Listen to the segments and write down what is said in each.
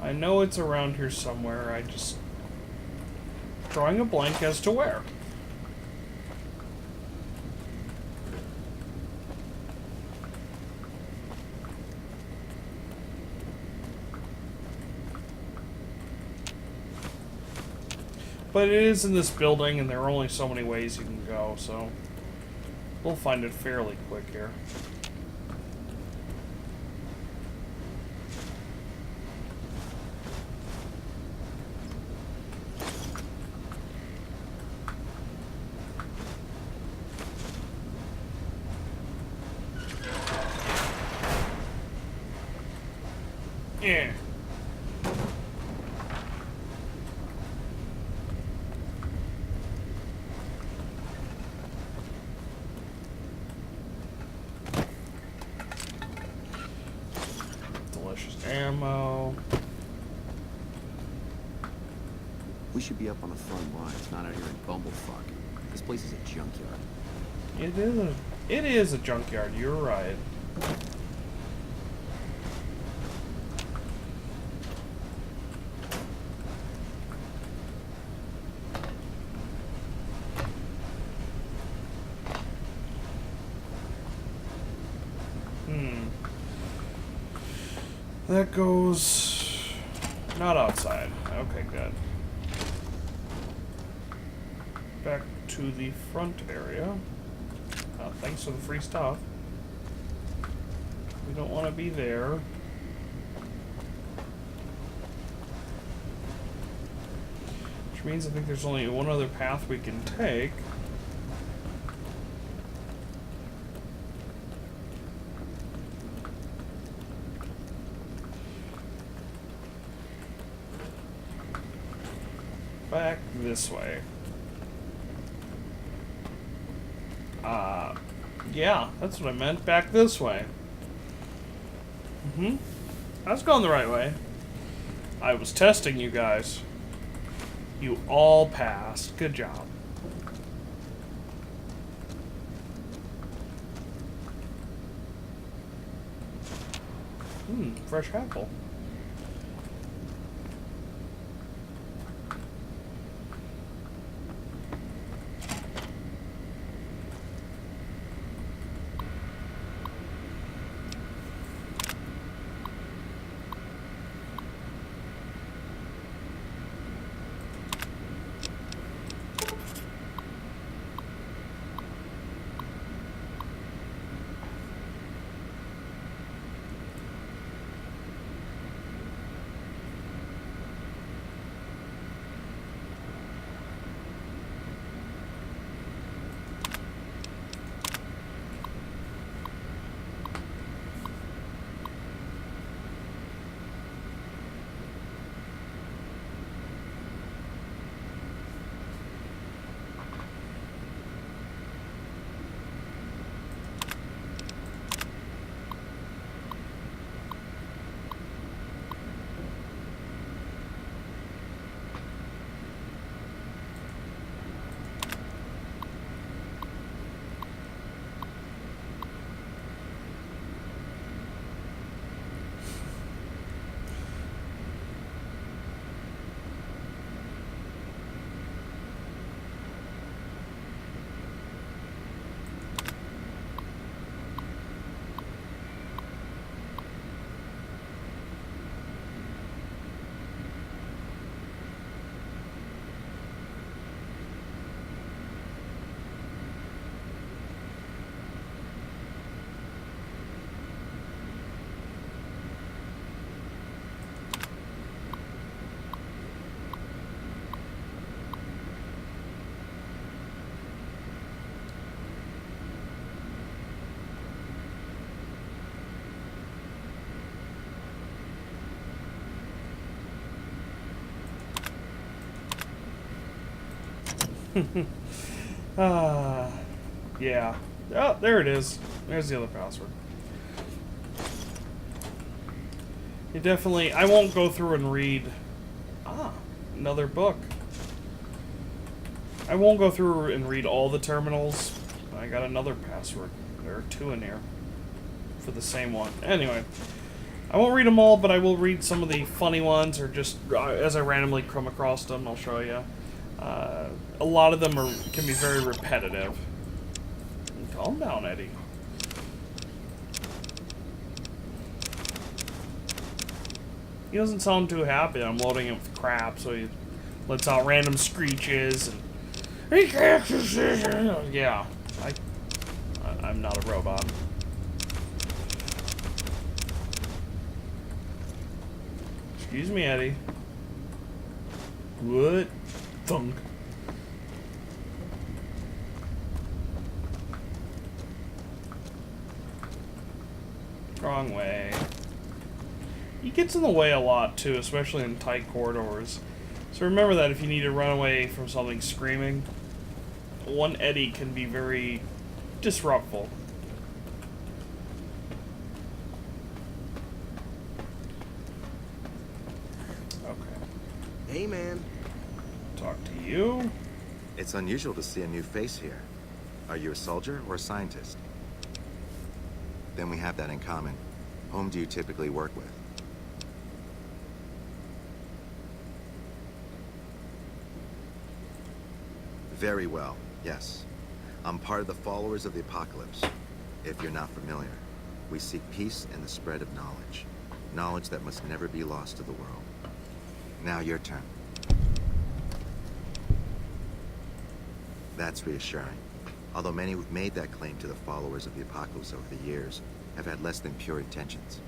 I know it's around here somewhere. I just... drawing a blank as to where. But it is in this building, and there are only so many ways you can go, so... we'll find it fairly quick here. Yeah. Delicious ammo. We should be up on the front lines, not out here in Bumblefuck. This place is a junkyard. It is a junkyard, you're right. That goes... not outside. Okay, good. Back to the front area. Thanks for the free stuff. We don't want to be there. Which means I think there's only one other path we can take. Back this way. Yeah, that's what I meant. Back this way. I was going the right way. I was testing you guys. You all passed. Good job. Fresh apple. Yeah. Oh, there it is. There's the other password. You definitely... I won't go through and read... another book. I won't go through and read all the terminals. I got another password. There are two in here. For the same one. Anyway. I won't read them all, but I will read some of the funny ones, or just as I randomly come across them, I'll show you. A lot of them can be very repetitive. Calm down, Eddie. He doesn't sound too happy. I'm loading him with crap, so he lets out random screeches and yeah. I'm not a robot. Excuse me, Eddie. What? Thunk. Wrong way. He gets in the way a lot, too, especially in tight corridors. So remember that if you need to run away from something screaming, one Eddie can be very disruptful. Okay. Hey, man. Talk to you. It's unusual to see a new face here. Are you a soldier or a scientist? Then we have that in common. Whom do you typically work with? Very well, yes. I'm part of the followers of the apocalypse. If you're not familiar, we seek peace and the spread of knowledge. Knowledge that must never be lost to the world. Now your turn. That's reassuring. Although many who've made that claim to the followers of the apocalypse over the years have had less than pure intentions.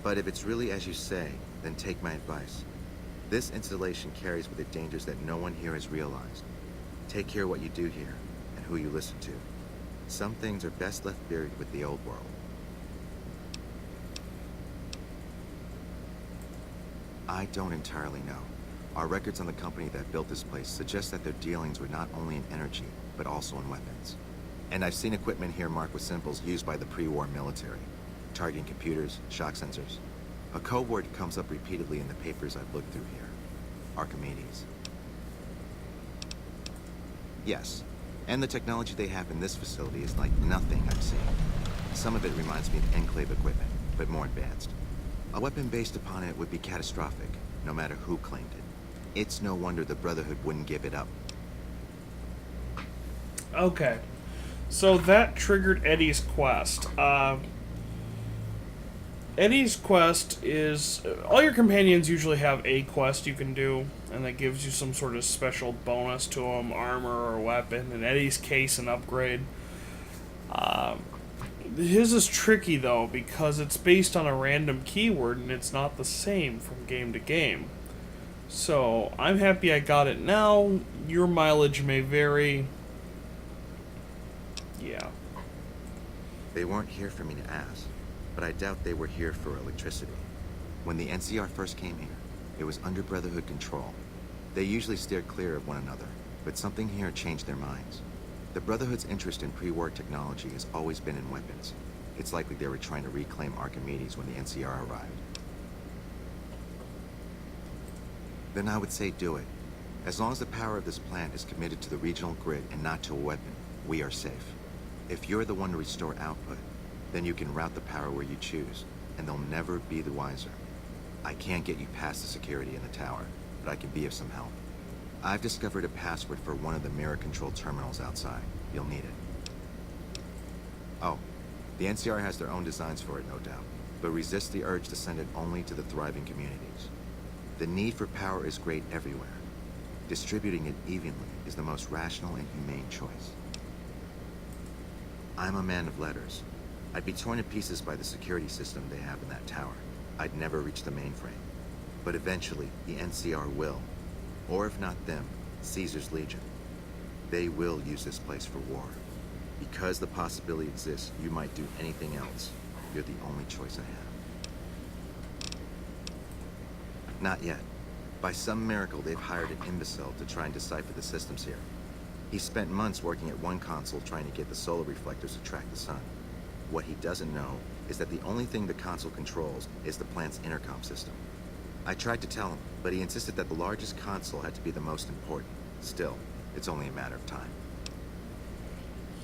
But if it's really as you say, then take my advice. This installation carries with it dangers that no one here has realized. Take care what you do here, and who you listen to. Some things are best left buried with the old world. I don't entirely know. Our records on the company that built this place suggest that their dealings were not only in energy, but also in weapons. And I've seen equipment here marked with symbols used by the pre-war military, targeting computers, shock sensors. A code word comes up repeatedly in the papers I've looked through here. Archimedes. Yes, and the technology they have in this facility is like nothing I've seen. Some of it reminds me of Enclave equipment, but more advanced. A weapon based upon it would be catastrophic, no matter who claimed it. It's no wonder the Brotherhood wouldn't give it up. Okay. So that triggered Eddie's quest. Eddie's quest is... all your companions usually have a quest you can do, and that gives you some sort of special bonus to them, armor or weapon. In Eddie's case, an upgrade. His is tricky, though, because it's based on a random keyword, and it's not the same from game to game. So, I'm happy I got it now. Your mileage may vary. Yeah. They weren't here for me to ask, but I doubt they were here for electricity. When the NCR first came here, it was under Brotherhood control. They usually steered clear of one another, but something here changed their minds. The Brotherhood's interest in pre-war technology has always been in weapons. It's likely they were trying to reclaim Archimedes when the NCR arrived. Then I would say do it. As long as the power of this plant is committed to the regional grid and not to a weapon, we are safe. If you're the one to restore output, then you can route the power where you choose, and they'll never be the wiser. I can't get you past the security in the tower, but I can be of some help. I've discovered a password for one of the mirror-controlled terminals outside. You'll need it. Oh, the NCR has their own designs for it, no doubt, but resist the urge to send it only to the thriving communities. The need for power is great everywhere. Distributing it evenly is the most rational and humane choice. I'm a man of letters. I'd be torn to pieces by the security system they have in that tower. I'd never reach the mainframe. But eventually, the NCR will. Or if not them, Caesar's Legion. They will use this place for war. Because the possibility exists you might do anything else, you're the only choice I have. Not yet. By some miracle, they've hired an imbecile to try and decipher the systems here. He spent months working at one console trying to get the solar reflectors to track the sun. What he doesn't know is that the only thing the console controls is the plant's intercom system. I tried to tell him, but he insisted that the largest console had to be the most important. Still, it's only a matter of time.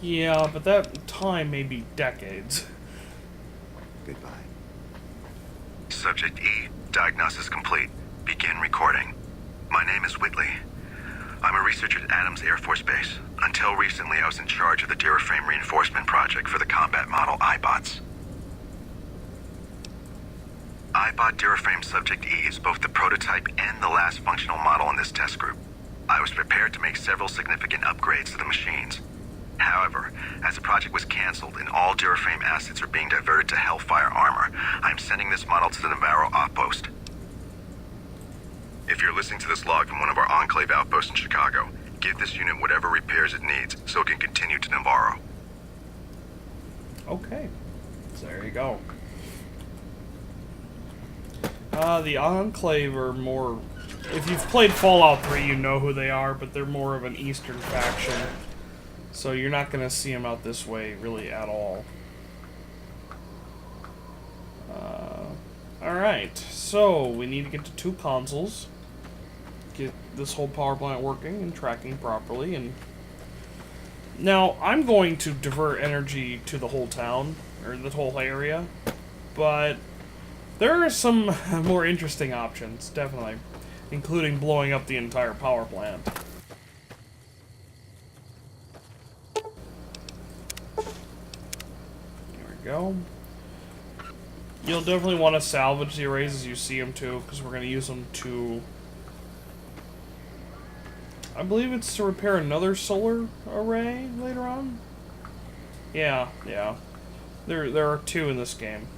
Yeah, but that time may be decades. Goodbye. Subject E, diagnosis complete. Begin recording. My name is Whitley. I'm a researcher at Adams Air Force Base. Until recently, I was in charge of the Duraframe reinforcement project for the combat model iBots. iBot Duraframe Subject E is both the prototype and the last functional model in this test group. I was prepared to make several significant upgrades to the machines. However, as the project was canceled and all Duraframe assets are being diverted to Hellfire armor, I'm sending this model to the Navarro outpost. If you're listening to this log from one of our Enclave outposts in Chicago, give this unit whatever repairs it needs so it can continue to Navarro. Okay. So there you go. The Enclave are more... If you've played Fallout 3, you know who they are, but they're more of an eastern faction. So you're not going to see them out this way, really, at all. Alright, so we need to get to 2 consoles. Get this whole power plant working and tracking properly. And now, I'm going to divert energy to the whole town, or the whole area. But there are some more interesting options, definitely. Including blowing up the entire power plant. Go. You'll definitely want to salvage the arrays as you see them too, because we're going to use them to... I believe it's to repair another solar array later on? Yeah. There are 2 in this game.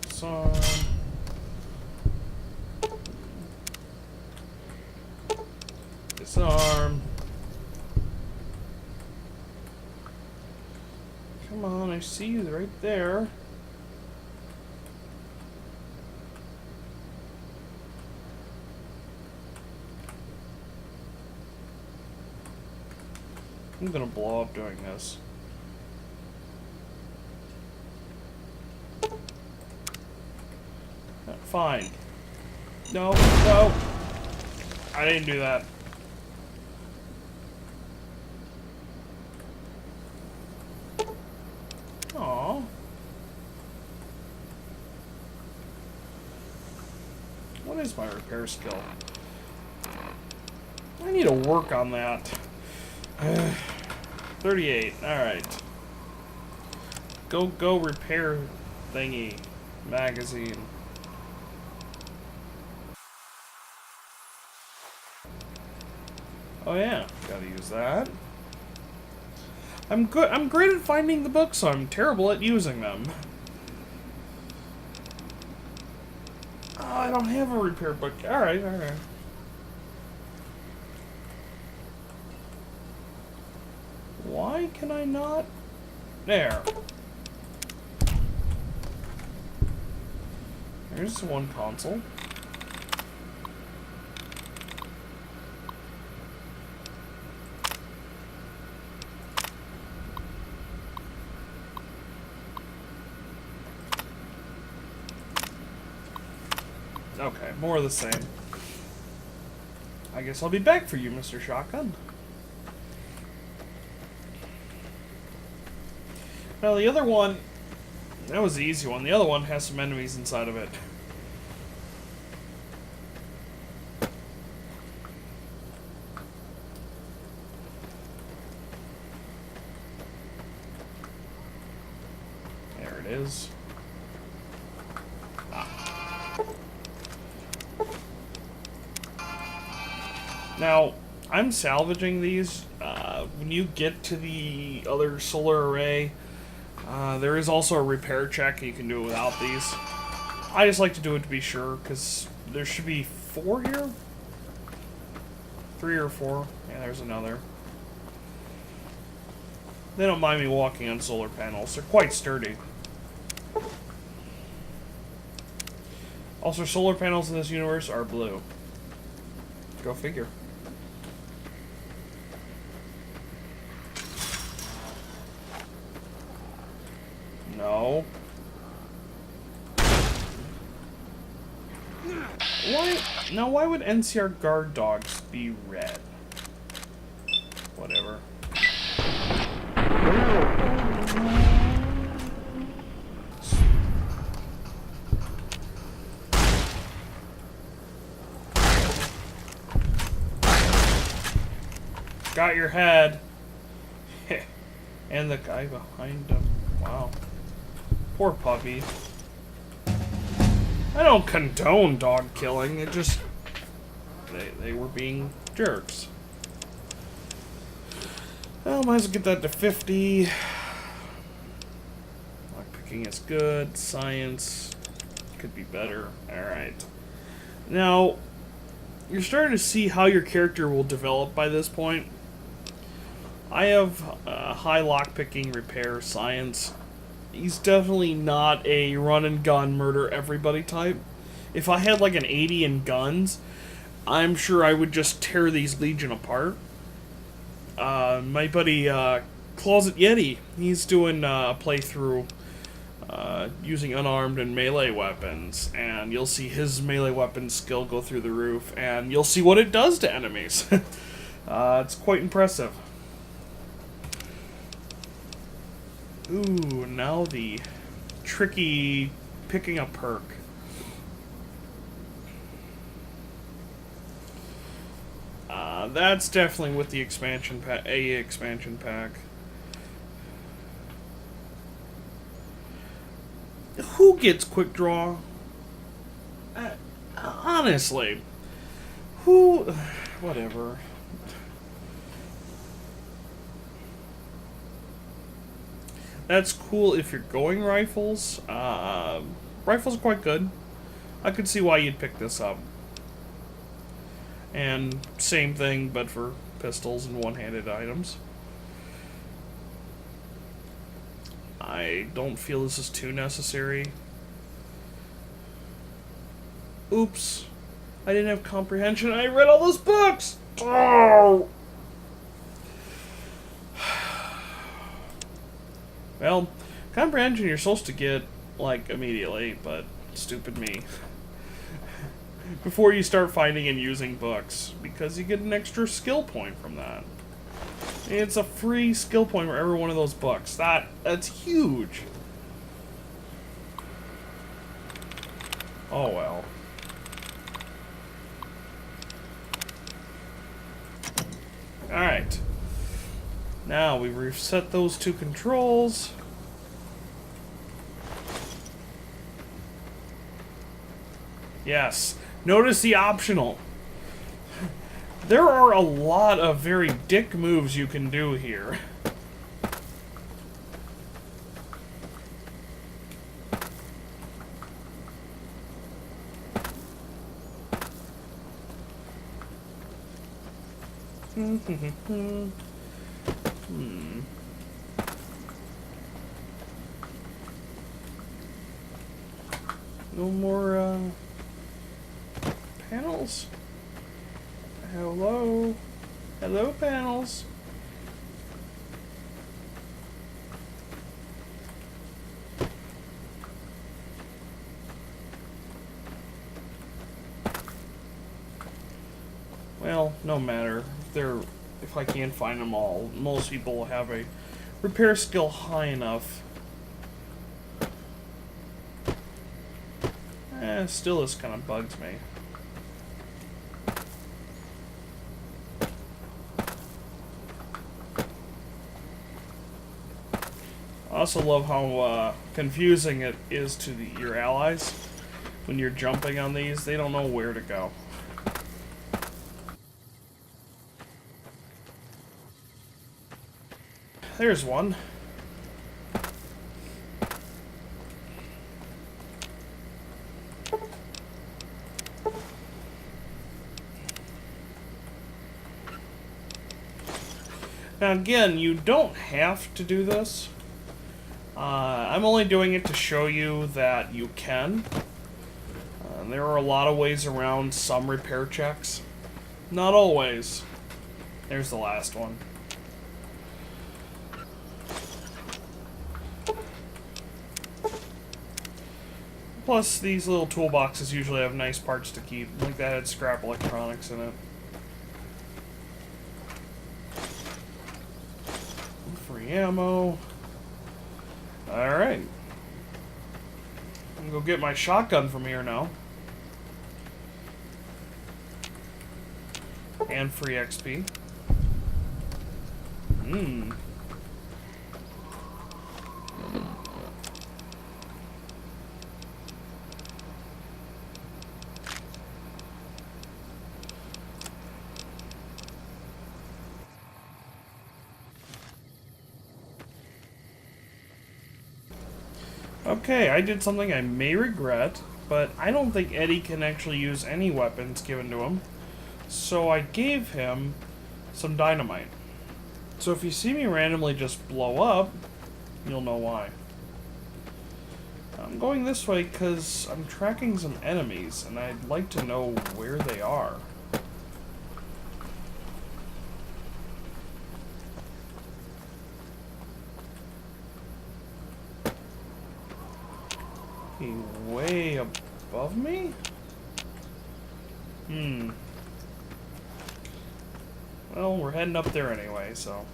So... Disarm. Come on, I see you right there. I'm gonna blow up doing this. Fine. No. I didn't do that. Aww. What is my repair skill? I need to work on that. 38. Alright. Go repair thingy. Magazine. Oh yeah, gotta use that. I'm great at finding the books, so I'm terrible at using them. Oh, I don't have a repair book. Alright. Why can I not? There. There's one console. Okay, more of the same. I guess I'll be back for you, Mr. Shotgun. Now, the other one... That was the easy one. The other one has some enemies inside of it. There it is. Now, I'm salvaging these. When you get to the other solar array, there is also a repair check. You can do it without these. I just like to do it to be sure, because there should be 4 here? 3 or 4. Yeah, there's another. They don't mind me walking on solar panels. They're quite sturdy. Also, solar panels in this universe are blue. Go figure. No. Why? Now, why would NCR guard dogs be red? Whatever. got your head. And the guy behind him. Wow. Poor puppy. I don't condone dog killing. It just... They were being jerks. Well, might as well get that to 50. Lockpicking is good. Science could be better. Alright. Now, you're starting to see how your character will develop by this point. I have high lockpicking, repair, science. He's definitely not a run and gun, murder everybody type. If I had like an 80 in guns, I'm sure I would just tear these Legion apart. My buddy Closet Yeti, he's doing a playthrough using unarmed and melee weapons, and you'll see his melee weapon skill go through the roof, and you'll see what it does to enemies. It's quite impressive. Ooh, now the tricky picking a perk. That's definitely with the expansion pack, expansion pack. Who gets quick draw? Honestly, who? Whatever. That's cool if you're going rifles. Rifles are quite good. I could see why you'd pick this up. And same thing, but for pistols and one-handed items. I don't feel this is too necessary. Oops. I didn't have comprehension. I read all those books! Oh! Well, comprehension you're supposed to get, like, immediately, but stupid me. Before you start finding and using books, because you get an extra skill point from that. It's a free skill point for every one of those books. That's huge. Oh well. Alright. Now we reset those two controls. Yes. Notice the optional. There are a lot of very dick moves you can do here. No more, panels? Hello? Hello, panels? Well, no matter. If I can't find them all, most people will have a repair skill high enough. Still this kind of bugs me. I also love how confusing it is to your allies. When you're jumping on these, they don't know where to go. There's one. Now again, you don't have to do this. I'm only doing it to show you that you can. There are a lot of ways around some repair checks. Not always. There's the last one. Plus, these little toolboxes usually have nice parts to keep. Like that had scrap electronics in it. Free ammo. Alright. I'm gonna go get my shotgun from here now. And free XP. Hmm. Okay, I did something I may regret, but I don't think Eddie can actually use any weapons given to him. So I gave him some dynamite. So if you see me randomly just blow up, you'll know why. I'm going this way because I'm tracking some enemies, and I'd like to know where they are. He way above me? Hmm. Well, we're heading up there anyway, so...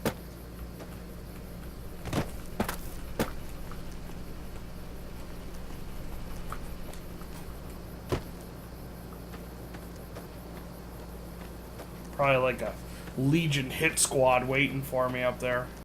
Probably like a Legion hit squad waiting for me up there.